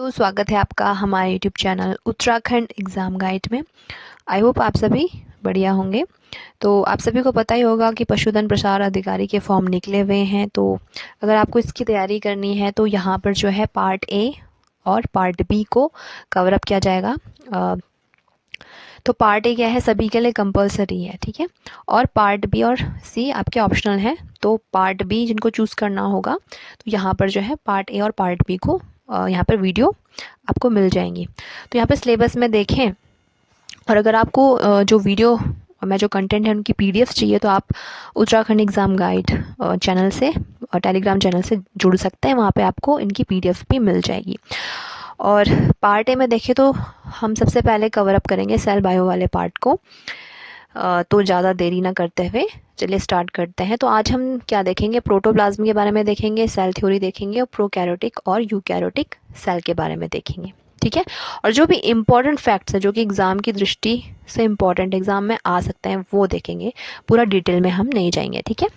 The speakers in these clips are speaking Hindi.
तो स्वागत है आपका हमारे YouTube channel Uttarakhand exam guide में। आई होप आप सभी बढ़िया होंगे। तो आप सभी को पता ही होगा कि पशुधन प्रसार अधिकारी के फॉर्म निकले हुए हैं। तो अगर आपको इसकी तैयारी करनी है तो यहाँ पर जो है पार्ट ए और पार्ट बी को कवर अप किया जाएगा। तो पार्ट ए क्या है, सभी के लिए कंपलसरी है, ठीक है। और पार्ट बी और सी आपके ऑप्शनल है। तो पार्ट बी जिनको चूज़ करना होगा तो यहाँ पर जो है पार्ट ए और पार्ट बी को यहाँ पर वीडियो आपको मिल जाएंगी। तो यहाँ पे सिलेबस में देखें, और अगर आपको जो वीडियो में जो कंटेंट है उनकी पीडीएफ चाहिए तो आप उत्तराखंड एग्ज़ाम गाइड चैनल से टेलीग्राम चैनल से जुड़ सकते हैं। वहाँ पे आपको इनकी पीडीएफ भी मिल जाएगी। और पार्ट ए में देखें तो हम सबसे पहले कवर अप करेंगे सेल बायो वाले पार्ट को। तो ज़्यादा देरी ना करते हुए चलिए स्टार्ट करते हैं। तो आज हम क्या देखेंगे, प्रोटोप्लाज्म के बारे में देखेंगे, सेल थ्योरी देखेंगे और प्रोकैरियोटिक और यूकैरियोटिक सेल के बारे में देखेंगे, ठीक है। और जो भी इम्पॉर्टेंट फैक्ट्स हैं जो कि एग्ज़ाम की दृष्टि से इम्पॉर्टेंट एग्ज़ाम में आ सकते हैं वो देखेंगे। पूरा डिटेल में हम नहीं जाएंगे, ठीक है।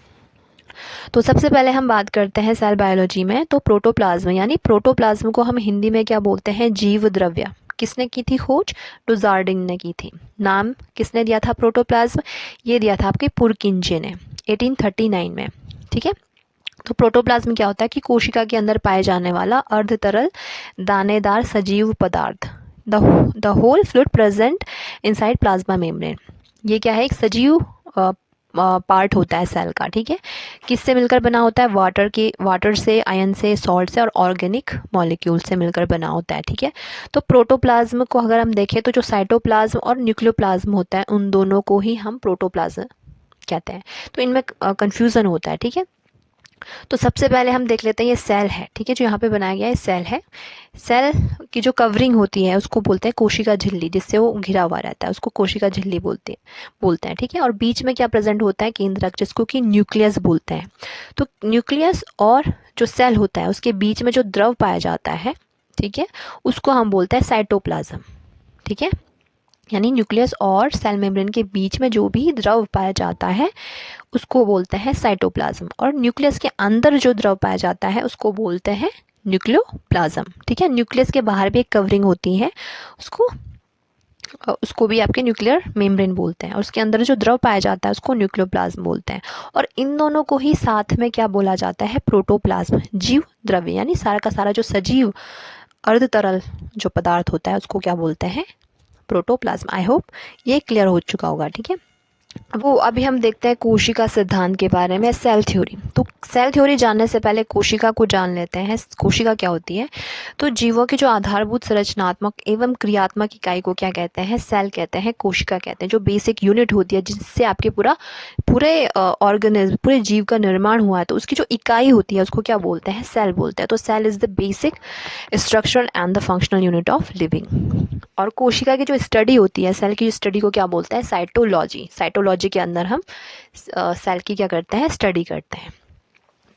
तो सबसे पहले हम बात करते हैं सेल बायोलॉजी में। तो प्रोटोप्लाज्म यानी प्रोटोप्लाज्म को हम हिंदी में क्या बोलते हैं, जीव द्रव्य। किसने की थी खोज, डुजार्डिन ने की थी। नाम किसने दिया था प्रोटोप्लाज्म, ये दिया था आपके पुरकिंजे ने 1839 में, ठीक है। तो प्रोटोप्लाज्म क्या होता है कि कोशिका के अंदर पाए जाने वाला अर्ध तरल दानेदार सजीव पदार्थ, the whole fluid present inside plasma membrane. ये क्या है, एक सजीव पार्ट होता है सेल का, ठीक है। किससे मिलकर बना होता है, वाटर से, आयन से, सॉल्ट से और ऑर्गेनिक मॉलिक्यूल से मिलकर बना होता है, ठीक है। तो प्रोटोप्लाज्म को अगर हम देखें तो जो साइटोप्लाज्म और न्यूक्लियोप्लाज्म होता है उन दोनों को ही हम प्रोटोप्लाज्म कहते हैं। तो इनमें कंफ्यूजन होता है, ठीक है। तो सबसे पहले हम देख लेते हैं ये सेल है, ठीक है, जो यहाँ पे बनाया गया है सेल है। सेल की जो कवरिंग होती है उसको बोलते हैं कोशिका झिल्ली, जिससे वो घिरा हुआ रहता है उसको कोशिका झिल्ली बोलते हैं, ठीक है। और बीच में क्या प्रेजेंट होता है, केंद्रक, जिसको कि न्यूक्लियस बोलते हैं। तो न्यूक्लियस और जो सेल होता है उसके बीच में जो द्रव पाया जाता है, ठीक है, उसको हम बोलते हैं साइटोप्लाज्म, ठीक है। यानी न्यूक्लियस और सेल मेम्ब्रेन के बीच में जो भी द्रव पाया जाता है उसको बोलते हैं साइटोप्लाज्म। और न्यूक्लियस के अंदर जो द्रव पाया जाता है उसको बोलते हैं न्यूक्लियोप्लाज्म, ठीक है। न्यूक्लियस के बाहर भी एक कवरिंग होती है, उसको भी आपके न्यूक्लियर मेम्ब्रेन बोलते हैं। और उसके अंदर जो द्रव पाया जाता है उसको न्यूक्लियोप्लाज्म बोलते हैं। और इन दोनों को ही साथ में क्या बोला जाता है, प्रोटोप्लाज्म, जीव द्रव्य। यानी सारा का सारा जो सजीव अर्ध तरल जो पदार्थ होता है उसको क्या बोलते हैं, प्रोटोप्लाज्म। आई होप ये क्लियर हो चुका होगा, ठीक है। वो अभी हम देखते हैं कोशिका सिद्धांत के बारे में, सेल थ्योरी। तो सेल थ्योरी जानने से पहले कोशिका को जान लेते हैं। कोशिका क्या होती है, तो जीवों की जो आधारभूत संरचनात्मक एवं क्रियात्मक इकाई को क्या कहते हैं, सेल कहते हैं, कोशिका कहते हैं। जो बेसिक यूनिट होती है जिससे आपके पूरे ऑर्गेनिज्म, पूरे जीव का निर्माण हुआ है, तो उसकी जो इकाई होती है उसको क्या बोलते हैं, सेल बोलते हैं। तो cell is the basic structural and the functional unit of living. और कोशिका की जो स्टडी होती है, सेल की स्टडी को क्या बोलते हैं, साइटोलॉजी। साइटोलॉजी के अंदर हम सेल की क्या करते हैं, स्टडी करते हैं।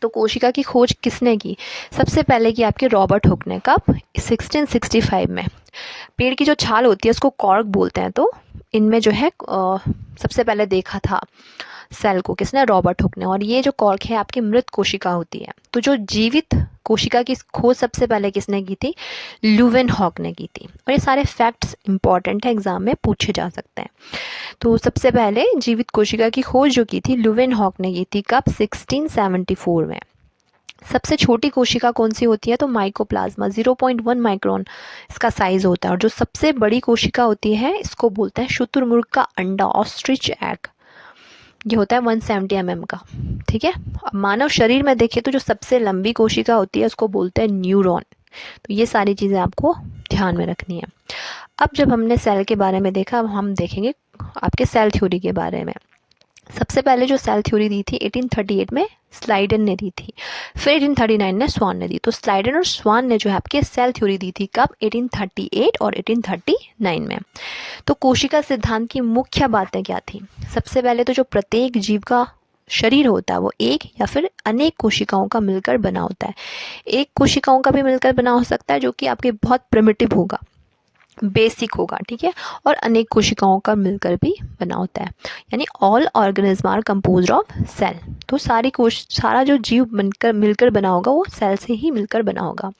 तो कोशिका की खोज किसने की, सबसे पहले की आपके रॉबर्ट हुक ने। कब, 1665 में। पेड़ की जो छाल होती है उसको कॉर्क बोलते हैं। तो इनमें जो है सबसे पहले देखा था सेल को किसने, रॉबर्ट हुक ने। और ये जो कॉर्क है आपकी मृत कोशिका होती है। तो जो जीवित कोशिका की खोज सबसे पहले किसने की थी, ल्यूवेनहॉक ने की थी। और ये सारे फैक्ट्स इंपॉर्टेंट है, एग्जाम में पूछे जा सकते हैं। तो सबसे पहले जीवित कोशिका की खोज जो की थी ल्यूवेनहॉक ने की थी। कब, 1674 में। सबसे छोटी कोशिका कौन सी होती है, तो माइकोप्लाज्मा, 0.1 माइक्रोन इसका साइज होता है। और जो सबसे बड़ी कोशिका होती है इसको बोलते हैं शुतुरमुर्ग का अंडा, ऑस्ट्रिच एग। ये होता है 170 mm का, ठीक है। अब मानव शरीर में देखें तो जो सबसे लंबी कोशिका होती है उसको बोलते हैं न्यूरॉन। तो ये सारी चीज़ें आपको ध्यान में रखनी है। अब जब हमने सेल के बारे में देखा, अब हम देखेंगे आपके सेल थ्योरी के बारे में। सबसे पहले जो सेल थ्योरी दी थी 1838 में स्लाइडन ने दी थी, फिर 1839 में स्वान ने दी। तो स्लाइडन और स्वान ने जो है आपके सेल थ्योरी दी थी, कब, 1838 और 1839 में। तो कोशिका सिद्धांत की मुख्य बातें क्या थी, सबसे पहले तो जो प्रत्येक जीव का शरीर होता है वो एक या फिर अनेक कोशिकाओं का मिलकर बना होता है। एक कोशिकाओं का भी मिलकर बना हो सकता है जो कि आपके बहुत प्रिमिटिव होगा, बेसिक होगा, ठीक है, और अनेक कोशिकाओं का मिलकर भी बना होता है, यानी all organism are composed of cell. तो सारा जो जीव बनकर मिलकर बना होगा वो सेल से ही मिलकर बना होगा।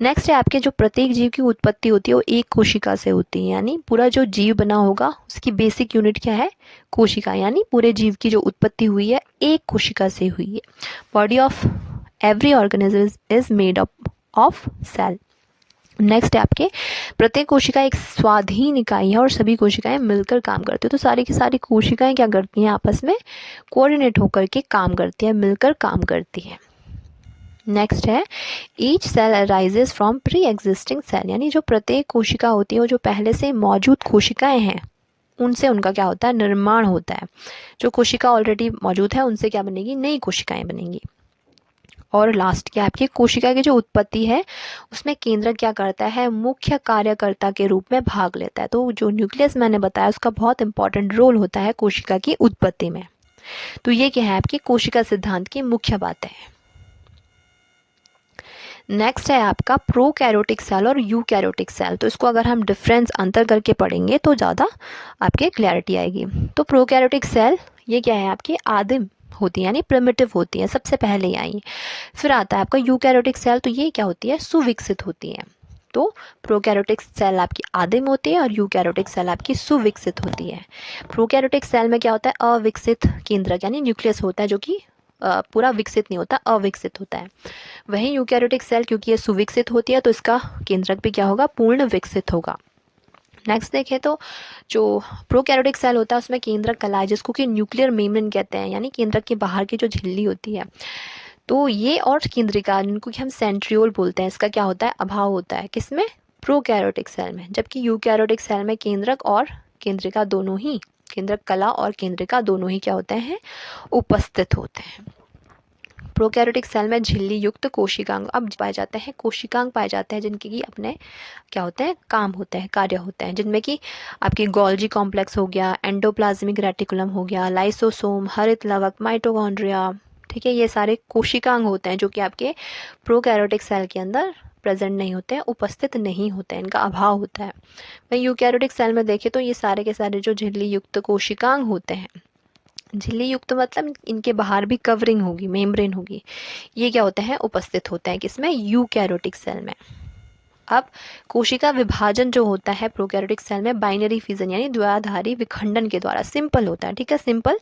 नेक्स्ट है आपके जो प्रत्येक जीव की उत्पत्ति होती है वो एक कोशिका से होती है, यानी पूरा जो जीव बना होगा उसकी बेसिक यूनिट क्या है, कोशिका, यानी पूरे जीव की जो उत्पत्ति हुई है एक कोशिका से हुई है। Body of every organism is made up of cell. Next है आपके प्रत्येक कोशिका एक स्वाधीन इकाई है और सभी कोशिकाएं मिलकर काम करती है। तो सारी की सारी कोशिकाएं क्या करती हैं, आपस में कोऑर्डिनेट होकर के काम करती है, मिलकर काम करती है। नेक्स्ट है each cell arises from pre existing cell, यानी जो प्रत्येक कोशिका होती है वो जो पहले से मौजूद कोशिकाएं हैं उनसे उनका क्या होता है, निर्माण होता है। जो कोशिका ऑलरेडी मौजूद है उनसे क्या बनेगी, नई कोशिकाएं बनेंगी। और लास्ट क्या आपकी कोशिका की जो उत्पत्ति है उसमें केंद्रक क्या करता है, मुख्य कार्यकर्ता के रूप में भाग लेता है। तो जो न्यूक्लियस मैंने बताया उसका बहुत इंपॉर्टेंट रोल होता है कोशिका की उत्पत्ति में। तो ये क्या है आपकी कोशिका सिद्धांत की मुख्य बातें हैं। नेक्स्ट है आपका प्रोकैरियोटिक सेल और यूकैरियोटिक सेल। तो इसको अगर हम डिफरेंस अंतर करके पढ़ेंगे तो ज़्यादा आपके क्लैरिटी आएगी। तो प्रोकैरियोटिक सेल ये क्या है, आपकी आदिम होती है, यानी प्रिमिटिव होती है, सबसे पहले आई। फिर आता है आपका यूकैरियोटिक सेल, तो ये क्या होती है, सुविकसित होती है। तो प्रोकैरियोटिक सेल आपकी आदिम होती है और यूकैरियोटिक सेल आपकी सुविकसित होती है। प्रोकैरियोटिक सेल में क्या होता है, अविकसित केंद्रक यानी न्यूक्लियस होता है, जो कि पूरा विकसित नहीं होता, अविकसित होता है। वहीं यूकैरियोटिक सेल क्योंकि ये सुविकसित होती है तो इसका केंद्रक भी क्या होगा, पूर्ण विकसित होगा। नेक्स्ट देखें तो जो प्रोकैरियोटिक सेल होता है उसमें केंद्रक कला है जिसको कि न्यूक्लियर मेम्ब्रेन कहते हैं, यानी केंद्रक के बाहर की जो झिल्ली होती है। तो ये और केंद्रिका जिनको कि हम सेंट्रियोल बोलते हैं, इसका क्या होता है, अभाव होता है किसमें, प्रोकैरियोटिक सेल में। जबकि यूकैरियोटिक सेल में केंद्रक और केंद्रिका दोनों ही, केंद्रक कला और केंद्रिका दोनों ही क्या होते हैं, उपस्थित होते हैं। प्रोकैरियोटिक सेल में झिल्ली युक्त कोशिकांग अब पाए जाते हैं, कोशिकांग पाए जाते हैं जिनके कि अपने क्या होते हैं, काम होते हैं, कार्य होते हैं, जिनमें कि आपकी गोल्जी कॉम्प्लेक्स हो गया, एंडोप्लाज्मिक रेटिकुलम हो गया, लाइसोसोम, हरित लवक, माइटोकॉन्ड्रिया, ठीक है, ये सारे कोशिकांग होते हैं जो कि आपके प्रोकैरियोटिक सेल के अंदर प्रेजेंट नहीं होते हैं, उपस्थित नहीं होते हैं, इनका अभाव होता है। वहीं यूकैरियोटिक सेल में देखें तो ये सारे के सारे जो झिल्ली युक्त कोशिकांग होते हैं, झिल्ली युक्त मतलब इनके बाहर भी कवरिंग होगी, मेम्ब्रेन होगी, ये क्या होते हैं, उपस्थित होते हैं किसमें, यूकैरियोटिक सेल में। अब कोशिका विभाजन जो होता है प्रोकैरियोटिक सेल में बाइनरी फिजन यानी द्विआधारी विखंडन के द्वारा सिंपल होता है, ठीक है, सिंपल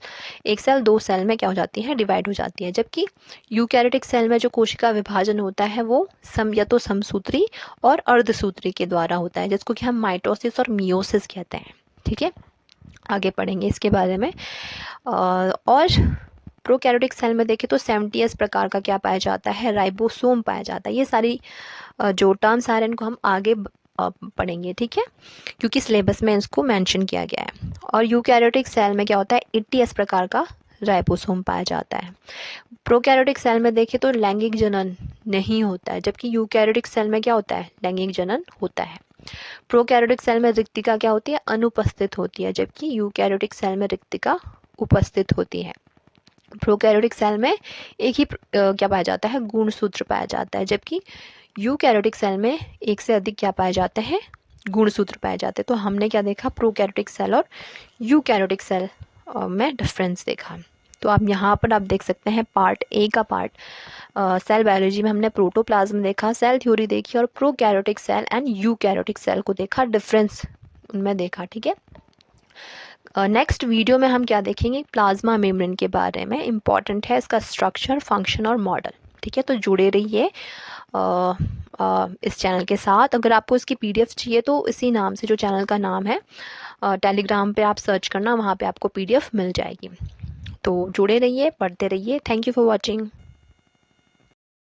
एक सेल दो सेल में क्या हो जाती है, डिवाइड हो जाती है। जबकि यूकैरियोटिक सेल में जो कोशिका विभाजन होता है वो या तो समसूत्री और अर्धसूत्री के द्वारा होता है, जिसको कि हम माइटोसिस और मियोसिस कहते हैं, ठीक है, आगे पढ़ेंगे इसके बारे में। और प्रोकैरियोटिक सेल में देखें तो 70s प्रकार का क्या पाया जाता है, राइबोसोम पाया जाता है। ये सारी जो टर्म्स आ रहे हैं इनको हम आगे पढ़ेंगे, ठीक है, क्योंकि सिलेबस में इसको मेंशन किया गया है। और यूकैरियोटिक सेल में क्या होता है, 80s प्रकार का राइबोसोम पाया जाता है। प्रोकैरियोटिक सेल में देखें तो लैंगिक जनन नहीं होता है, जबकि यूकैरियोटिक सेल में क्या होता है, लैंगिक जनन होता है। प्रोकैरियोटिक सेल में रिक्तिका क्या होती है, अनुपस्थित होती है, जबकि यूकैरियोटिक सेल में रिक्तिका उपस्थित होती है। प्रोकैरियोटिक सेल में एक ही क्या पाया जाता है, गुणसूत्र पाया जाता है, जबकि यूकैरियोटिक सेल में एक से अधिक क्या पाए जाते हैं, गुणसूत्र पाए जाते हैं। तो हमने क्या देखा, प्रोकैरियोटिक सेल और यूकैरियोटिक सेल में डिफरेंस देखा। तो आप यहाँ पर आप देख सकते हैं पार्ट ए का पार्ट सेल बायोलॉजी में हमने प्रोटोप्लाज्म देखा, सेल थ्योरी देखी और prokaryotic cell and eukaryotic cell को देखा, डिफरेंस उनमें देखा, ठीक है। नेक्स्ट वीडियो में हम क्या देखेंगे, प्लाज्मा मेम्ब्रेन के बारे में, इंपॉर्टेंट है इसका स्ट्रक्चर, फंक्शन और मॉडल, ठीक है। तो जुड़े रहिए इस चैनल के साथ। अगर आपको इसकी PDF चाहिए तो इसी नाम से, जो चैनल का नाम है, टेलीग्राम पे आप सर्च करना, वहाँ पे आपको PDF मिल जाएगी। तो जुड़े रहिए, पढ़ते रहिए। Thank you for watching.